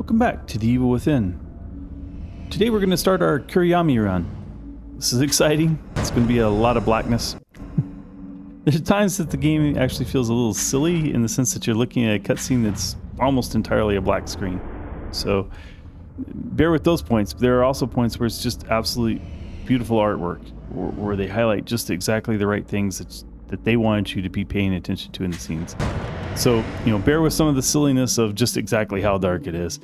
Welcome back to The Evil Within. Today we're going to start our Kurayami run. This is exciting. It's going to be a lot of blackness. There's times that the game actually feels a little silly in the sense that you're looking at a cutscene that's almost entirely a black screen. So bear with those points. But there are also points where it's just absolutely beautiful artwork, where they highlight just exactly the right things that they wanted you to be paying attention to in the scenes. So, bear with some of the silliness of just exactly how dark it is,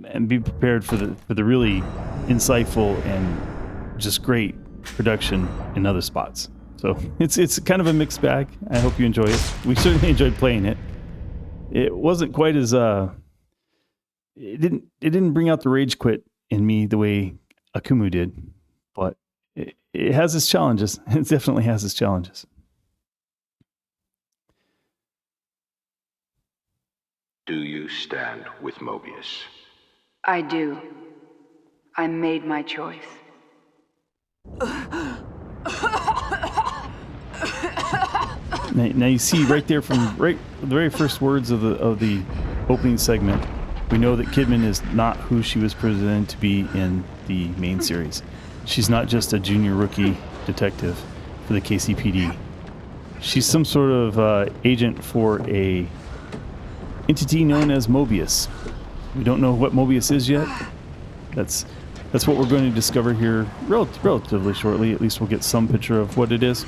and be prepared for the really insightful and just great production in other spots. So it's kind of a mixed bag. I hope you enjoy it. We certainly enjoyed playing it. It wasn't quite as it didn't bring out the rage quit in me the way Akumu did, but it has its challenges. It definitely has its challenges. Do you stand with Mobius? I do. I made my choice. Now you see right there from the very first words of the opening segment, we know that Kidman is not who she was presented to be in the main series. She's not just a junior rookie detective for the KCPD. She's some sort of agent for a entity known as Mobius. We don't know what Mobius is yet. That's what we're going to discover here relatively shortly. At least we'll get some picture of what it is.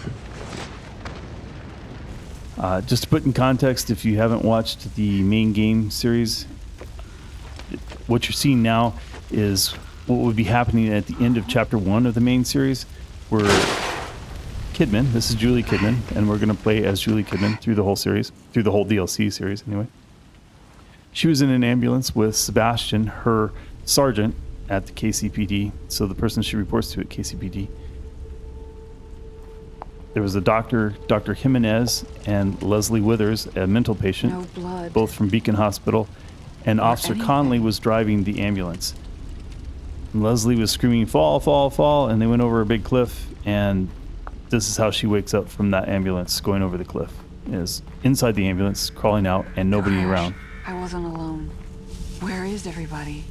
Just to put in context, if you haven't watched the main game series, what you're seeing now is what would be happening at the end of chapter 1 of the main series, where Kidman, this is Juli Kidman, and we're going to play as Juli Kidman through the whole series, through the whole DLC series anyway. She was in an ambulance with Sebastian, her sergeant at the KCPD, so the person she reports to at KCPD. There was a Dr. Jimenez, and Leslie Withers, a mental patient, No blood. both from Beacon Hospital, and Officer anything. Conley was driving the ambulance. And Leslie was screaming, "Fall, fall, fall," and they went over a big cliff, and this is how she wakes up from that ambulance going over the cliff, is inside the ambulance, crawling out, and nobody Gosh, around. I wasn't alone. Where is everybody?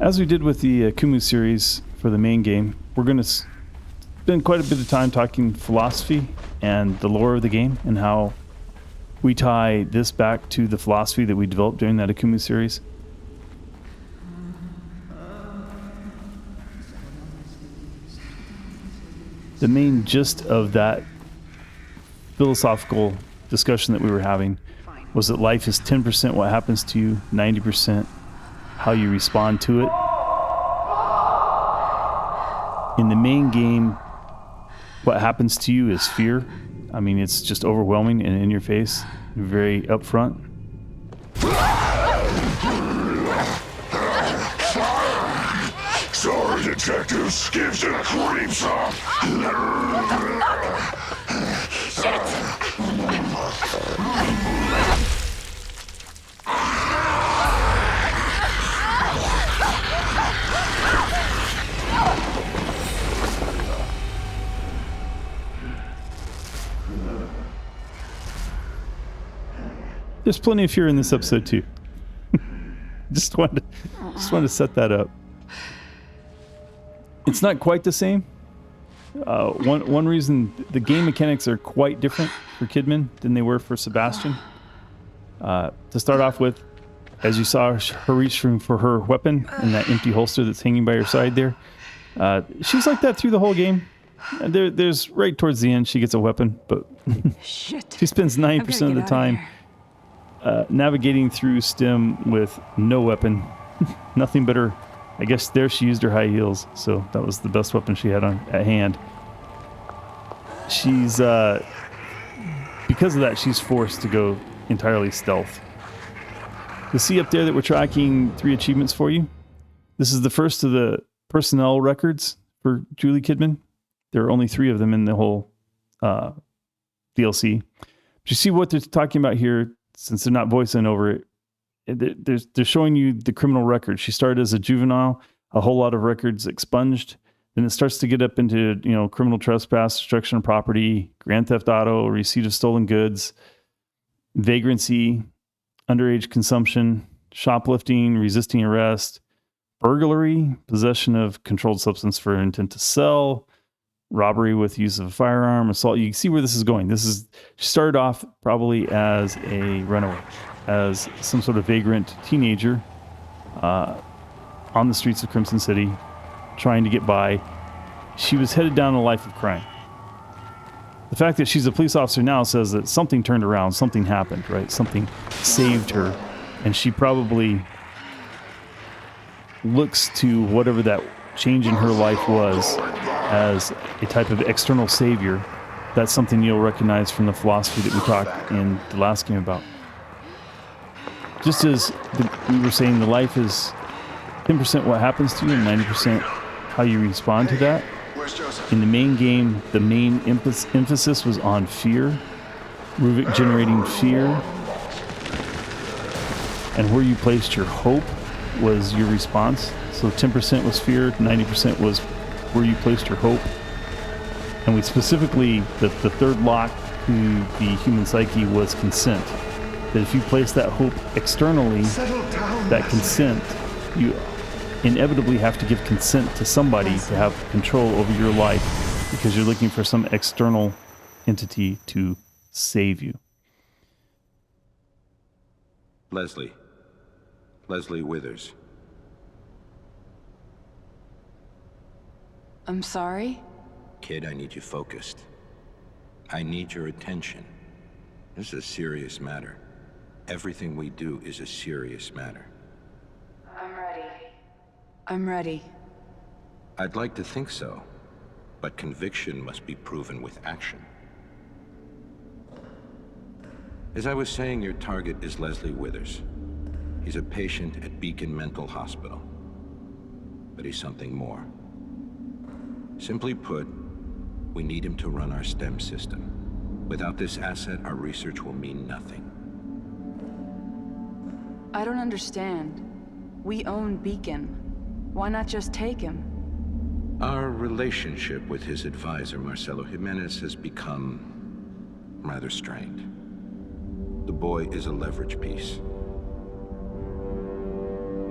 As we did with the Kumu series for the main game, we're going to spend quite a bit of time talking philosophy and the lore of the game and how we tie this back to the philosophy that we developed during that Akumu series. The main gist of that philosophical discussion that we were having was that life is 10% what happens to you, 90% how you respond to it. In the main game, what happens to you is fear. I mean, it's just overwhelming and in your face, very upfront. Sorry, detectives. Gives it a Krimson. There's plenty of fear in this episode too. just wanted to set that up. It's not quite the same. One reason the game mechanics are quite different for Kidman than they were for Sebastian. To start off with, as you saw her reach for her weapon in that empty holster that's hanging by her side there, she was like that through the whole game. There's right towards the end she gets a weapon, but Shit. she spends 90% of the time navigating through STEM with no weapon, nothing but her. I guess there she used her high heels, so that was the best weapon she had at hand. She's because of that, she's forced to go entirely stealth. You'll see up there that we're tracking 3 achievements for you. This is the first of the personnel records for Juli Kidman. There are only 3 of them in the whole DLC. But you see what they're talking about here, since they're not voicing over it. They're showing you the criminal record. She started as a juvenile, a whole lot of records expunged. Then it starts to get up into, criminal trespass, destruction of property, grand theft auto, receipt of stolen goods, vagrancy, underage consumption, shoplifting, resisting arrest, burglary, possession of controlled substance for intent to sell, robbery with use of a firearm, assault. You can see where this is going. She started off probably as a runaway, as some sort of vagrant teenager on the streets of Crimson City, trying to get by. She was headed down a life of crime. The fact that she's a police officer now says that something turned around, something happened, right? Something saved her, and she probably looks to whatever that change in her life was as a type of external savior. That's something you'll recognize from the philosophy that we talked in the last game about. Just as we were saying, the life is 10% what happens to you and 90% how you respond to that. In the main game, the main emphasis was on fear, Ruvik generating fear, and where you placed your hope was your response. So 10% was fear, 90% was where you placed your hope. And we specifically, the third lock to the human psyche was consent. That if you place that hope externally, that consent, you inevitably have to give consent to somebody to have control over your life because you're looking for some external entity to save you. Leslie Withers. I'm sorry? Kid, I need you focused. I need your attention. This is a serious matter. Everything we do is a serious matter. I'm ready. I'd like to think so, but conviction must be proven with action. As I was saying, your target is Leslie Withers. He's a patient at Beacon Mental Hospital. But he's something more. Simply put, we need him to run our STEM system. Without this asset, our research will mean nothing. I don't understand. We own Beacon. Why not just take him? Our relationship with his advisor, Marcelo Jimenez, has become rather strained. The boy is a leverage piece.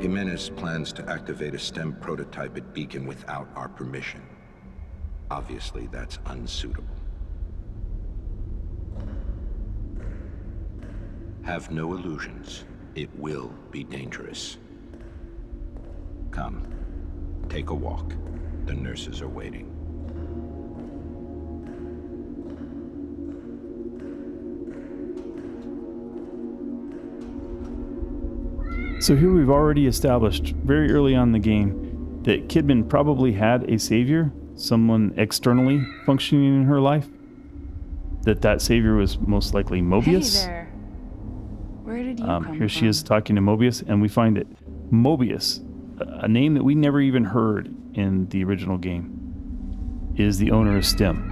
Jimenez plans to activate a STEM prototype at Beacon without our permission. Obviously, that's unsuitable. Have no illusions. It will be dangerous. Come, take a walk. The nurses are waiting. So here we've already established very early on in the game that Kidman probably had a savior, someone externally functioning in her life. That savior was most likely Mobius. Hey there. Where did you come from? Here she is talking to Mobius, and we find that Mobius, a name that we never even heard in the original game, is the owner of STEM.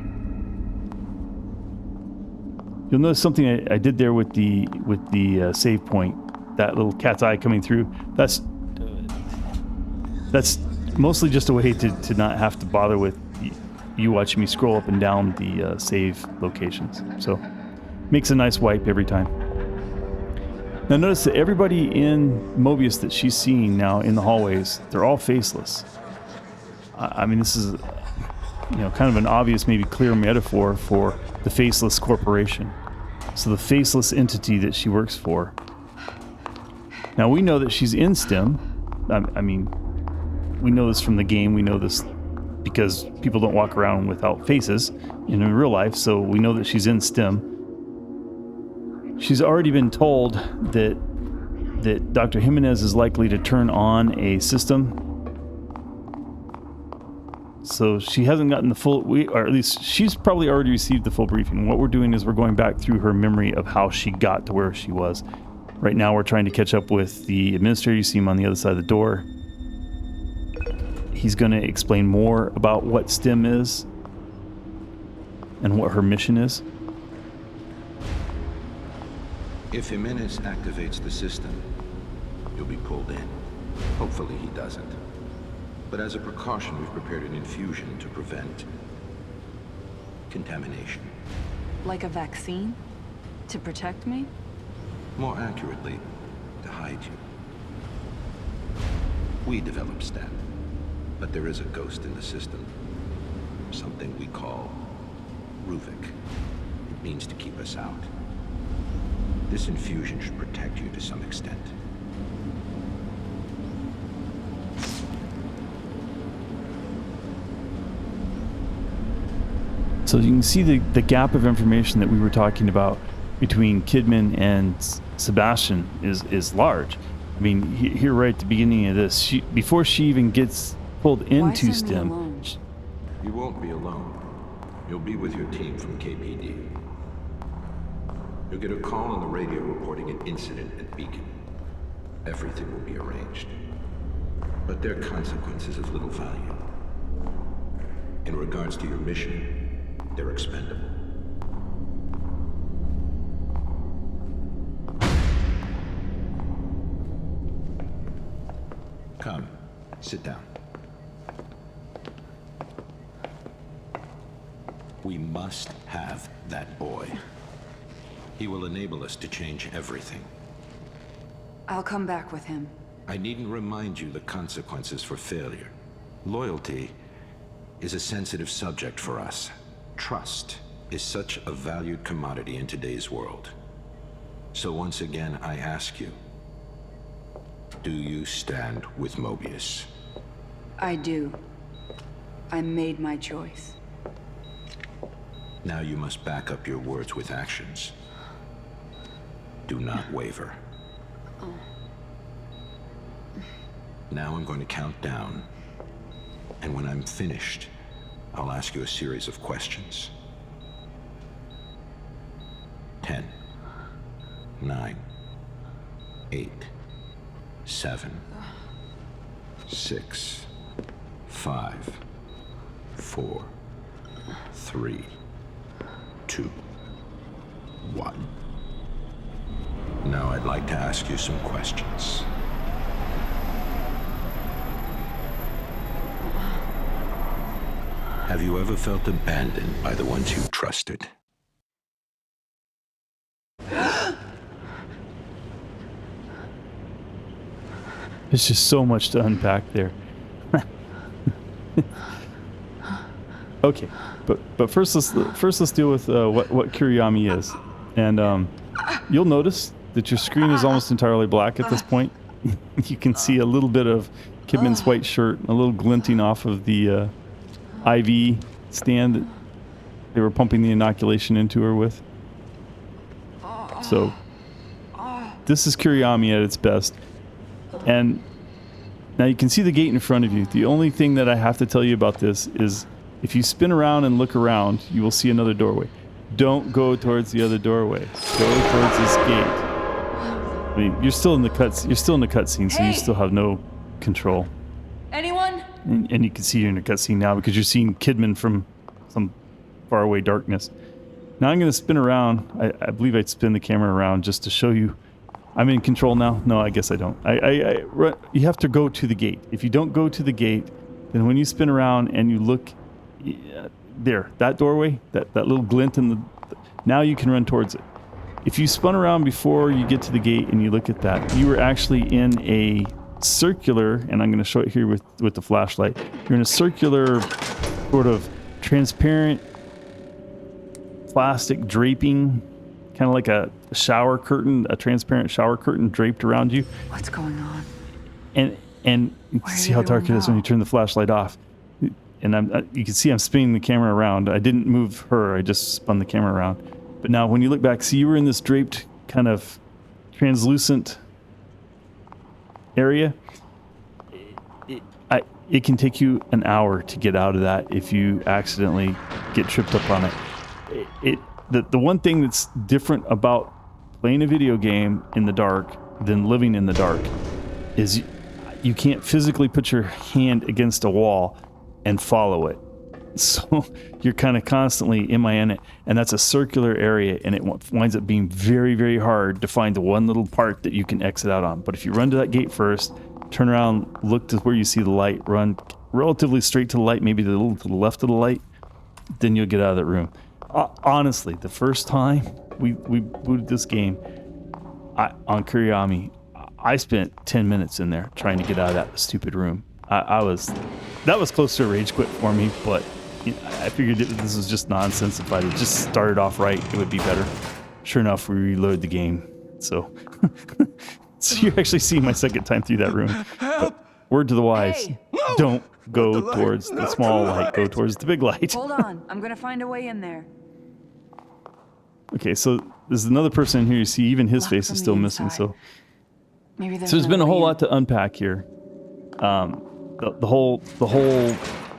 You'll notice something I did there with the save point. That little cat's eye coming through. That's mostly just a way to not have to bother with you watching me scroll up and down the save locations. So makes a nice wipe every time. Now notice that everybody in Mobius that she's seeing now in the hallways, they're all faceless. I mean, this is kind of an obvious, maybe clear metaphor for the Faceless Corporation. So the faceless entity that she works for. Now we know that she's in STEM. I mean, we know this from the game. We know this because people don't walk around without faces in real life. So we know that she's in STEM. She's already been told that Dr. Jimenez is likely to turn on a system. So she hasn't gotten the full, or at least she's probably already received the full briefing. What we're doing is we're going back through her memory of how she got to where she was. Right now we're trying to catch up with the administrator. You see him on the other side of the door. He's going to explain more about what STEM is and what her mission is. If Jimenez activates the system, you'll be pulled in. Hopefully he doesn't. But as a precaution, we've prepared an infusion to prevent contamination. Like a vaccine? To protect me? More accurately, to hide you. We developed STAT, but there is a ghost in the system. Something we call Ruvik. It means to keep us out. This infusion should protect you to some extent. So you can see the gap of information that we were talking about between Kidman and Sebastian is large. I mean, here right at the beginning of this, before she even gets pulled into Why send me STEM, alone? You won't be alone. You'll be with your team from KPD. You'll get a call on the radio reporting an incident at Beacon. Everything will be arranged. But their consequences of little value. In regards to your mission, they're expendable. Come, sit down. We must have that boy. He will enable us to change everything. I'll come back with him. I needn't remind you the consequences for failure. Loyalty is a sensitive subject for us. Trust is such a valued commodity in today's world. So once again, I ask you, do you stand with Mobius? I do. I made my choice. Now you must back up your words with actions. Do not waver. Now I'm going to count down. And when I'm finished, I'll ask you a series of questions. 10, 9, 8, 7, 6, 5, 4, 3, 2, 1. Now I'd like to ask you some questions. Have you ever felt abandoned by the ones you trusted? there's just so much to unpack there. Okay, but first let's deal with what Kurayami is, and you'll notice that your screen is almost entirely black at this point. You can see a little bit of Kidman's white shirt, a little glinting off of the IV stand that they were pumping the inoculation into her with. So this is Kurayami at its best. And now you can see the gate in front of you. The only thing that I have to tell you about this is if you spin around and look around, you will see another doorway. Don't go towards the other doorway. Go towards this gate. I mean, you're still in the cutscene, so you still have no control. Anyone? And you can see you're in a cutscene now because you're seeing Kidman from some faraway darkness. Now I'm going to spin around. I believe I'd spin the camera around just to show you I'm in control now. No, I guess I don't. You have to go to the gate. If you don't go to the gate, then when you spin around and you look there, that doorway, that little glint in the, now you can run towards it. If you spun around before you get to the gate and you look at that, you were actually in a circular, and I'm going to show it here with the flashlight. You're in a circular sort of transparent plastic draping, kind of like a shower curtain, a transparent shower curtain draped around you. What's going on? And you can see how dark it is when you turn the flashlight off. And you can see I'm spinning the camera around. I didn't move her, I just spun the camera around. But now when you look back, see, you were in this draped kind of translucent area. It can take you an hour to get out of that if you accidentally get tripped up on it. The one thing that's different about playing a video game in the dark than living in the dark is you can't physically put your hand against a wall and follow it. So you're kind of constantly in it, and that's a circular area, and it winds up being very, very hard to find the one little part that you can exit out on. But if you run to that gate first, turn around, look to where you see the light, run, relatively straight to the light, maybe a little to the left of the light, then you'll get out of that room. Honestly, the first time we booted this game on Kurayami, I spent 10 minutes in there trying to get out of that stupid room. That was close to a rage quit for me, but I figured this was just nonsense. If I had just started off right, it would be better. Sure enough, we reloaded the game. So, so you're actually seeing my second time through that room. But word to the wise, Hey! don't go towards the small light, go towards the big light. Hold on, I'm gonna find a way in there. Okay, so there's another person in here. You see, even his Locked face from is the still missing. inside. So Maybe there's there's been a another whole way lot to unpack here. The whole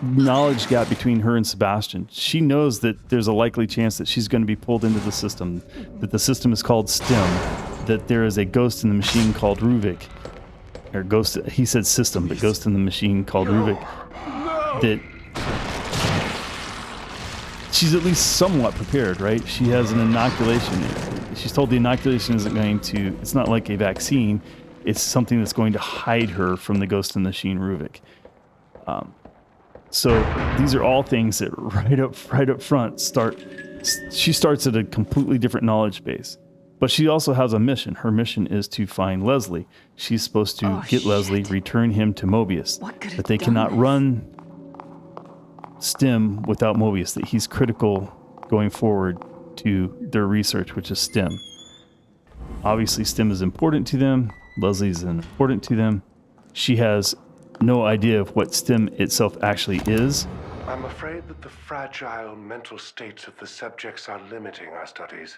knowledge gap between her and Sebastian. She knows that there's a likely chance that she's going to be pulled into the system, that the system is called STEM, that there is a ghost in the machine called Ruvik, or ghost, he said system, but ghost in the machine called Ruvik, that she's at least somewhat prepared, right? She has an inoculation. She's told the inoculation isn't going to, it's not like a vaccine, it's something that's going to hide her from the ghost in the machine Ruvik. So these are all things that right up front she starts at a completely different knowledge base. But she also has a mission. Her mission is to find Leslie. She's supposed to get Leslie, return him to Mobius. But they cannot run STEM without Mobius, that he's critical going forward to their research, which is STEM. Obviously, STEM is important to them. Leslie's important to them. She has no idea of what STEM itself actually is. I'm afraid that the fragile mental states of the subjects are limiting our studies.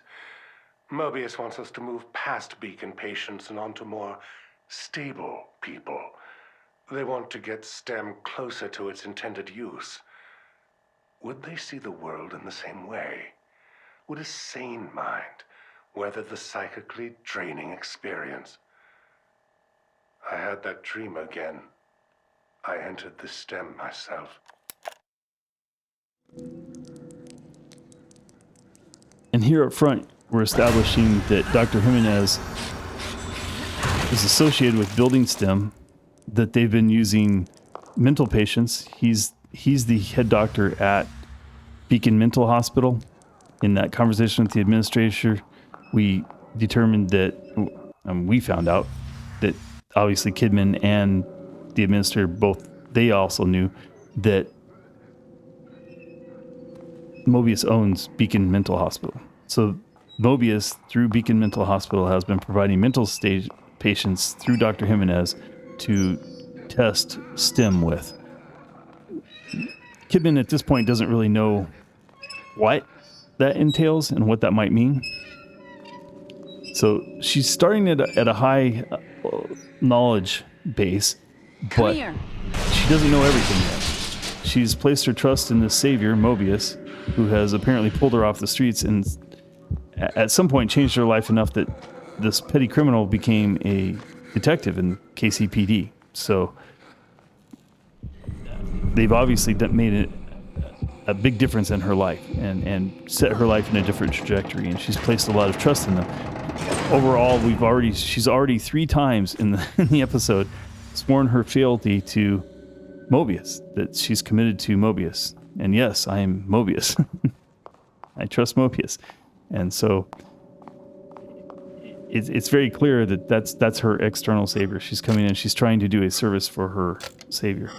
Mobius wants us to move past Beacon patients and onto more stable people. They want to get STEM closer to its intended use. Would they see the world in the same way? Would a sane mind weather the psychically draining experience? I had that dream again. I entered the STEM myself. And here up front, we're establishing that Dr. Jimenez is associated with building STEM, that they've been using mental patients. He's the head doctor at Beacon Mental Hospital. In that conversation with the administrator, we determined that, we found out that obviously Kidman and the administrator they also knew that Mobius owns Beacon Mental Hospital. So Mobius, through Beacon Mental Hospital, has been providing mental stage patients through Dr. Jimenez to test STEM with. Kidman at this point doesn't really know what that entails and what that might mean. So she's starting at a high knowledge base, but she doesn't know everything yet. She's placed her trust in this savior, Mobius, who has apparently pulled her off the streets and at some point changed her life enough that this petty criminal became a detective in KCPD. So they've obviously made a big difference in her life and set her life in a different trajectory, and she's placed a lot of trust in them. Overall, she's already 3 times in the episode sworn her fealty to Mobius, that she's committed to Mobius. And yes, I am Mobius. I trust Mobius. And so it's very clear that that's her external savior. She's coming in, she's trying to do a service for her savior.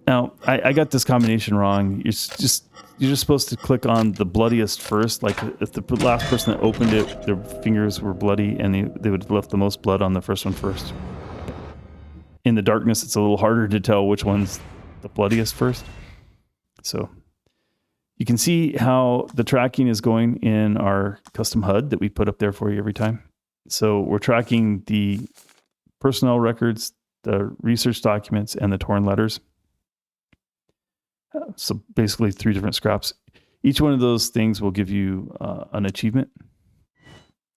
Now, I got this combination wrong. You're just supposed to click on the bloodiest first. Like if the last person that opened it, their fingers were bloody, and they would have left the most blood on the first one first. In the darkness, it's a little harder to tell which one's the bloodiest first. So you can see how the tracking is going in our custom HUD that we put up there for you every time. So we're tracking the personnel records, the research documents, and the torn letters. So basically 3 different scraps. Each one of those things will give you an achievement.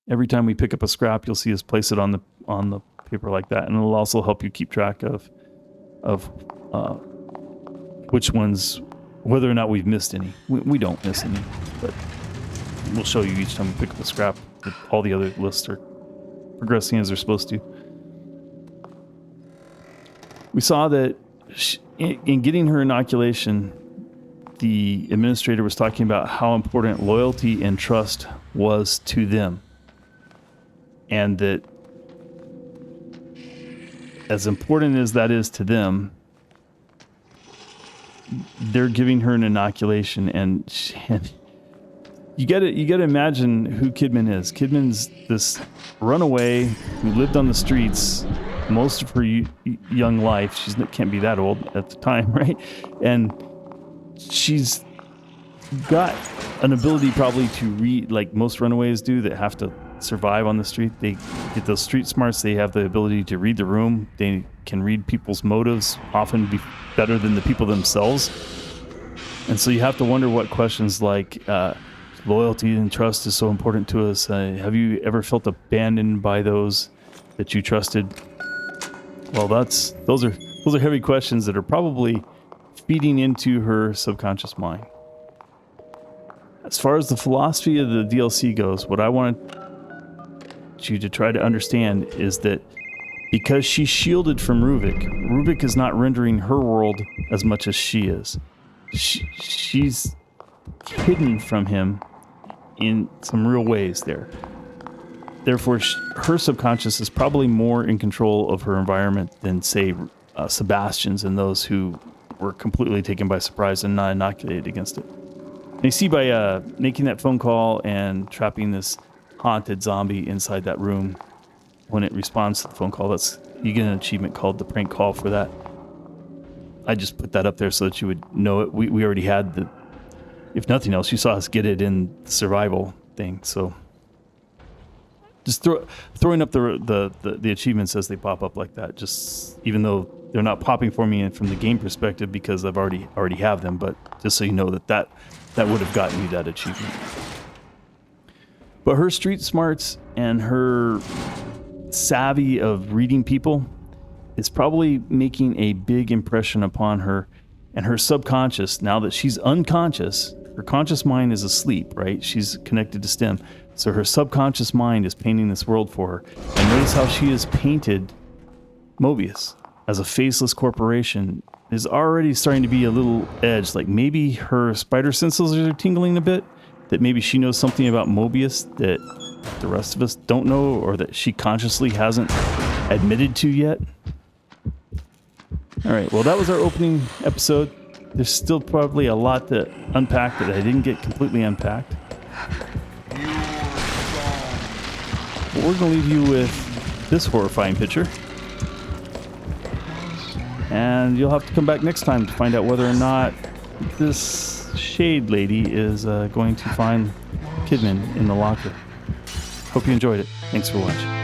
Every time we pick up a scrap, you'll see us place it on the paper like that, and it'll also help you keep track of which ones, whether or not we've missed any. We don't miss any, but we'll show you each time we pick up a scrap that all the other lists are progressing as they're supposed to. We saw that in getting her inoculation, the administrator was talking about how important loyalty and trust was to them. And that as important as that is to them, they're giving her an inoculation, and you gotta imagine who Kidman is. Kidman's this runaway who lived on the streets most of her young life. She can't be that old at the time, right? And she's got an ability probably to read, like most runaways do that have to survive on the street. They get those street smarts. They have the ability to read the room. They can read people's motives, often be better than the people themselves. And so you have to wonder what questions like loyalty and trust is so important to us. Have you ever felt abandoned by those that you trusted? Well, those are heavy questions that are probably feeding into her subconscious mind. As far as the philosophy of the DLC goes, what I want you to try to understand is that because she's shielded from Ruvik is not rendering her world as much as she is. She's hidden from him in some real ways there. Therefore, her subconscious is probably more in control of her environment than, say, Sebastian's and those who were completely taken by surprise and not inoculated against it. And you see by making that phone call and trapping this haunted zombie inside that room, when it responds to the phone call, you get an achievement called the prank call for that. I just put that up there so that you would know it. We already had if nothing else, you saw us get it in the survival thing. So just throwing up the achievements as they pop up like that. Just even though they're not popping for me from the game perspective because I've already have them, but just so you know that would have gotten you that achievement. But her street smarts and her savvy of reading people is probably making a big impression upon her, and her subconscious, now that she's unconscious, her conscious mind is asleep, right? She's connected to STEM. So her subconscious mind is painting this world for her. And notice how she has painted Mobius as a faceless corporation. Is already starting to be a little edge. Like maybe her spider senses are tingling a bit. That maybe she knows something about Mobius that the rest of us don't know, or that she consciously hasn't admitted to yet. All right, well, that was our opening episode. There's still probably a lot to unpack that I didn't get completely unpacked. But we're going to leave you with this horrifying picture. And you'll have to come back next time to find out whether or not this shade lady is going to find Kidman in the locker. Hope you enjoyed it. Thanks for watching.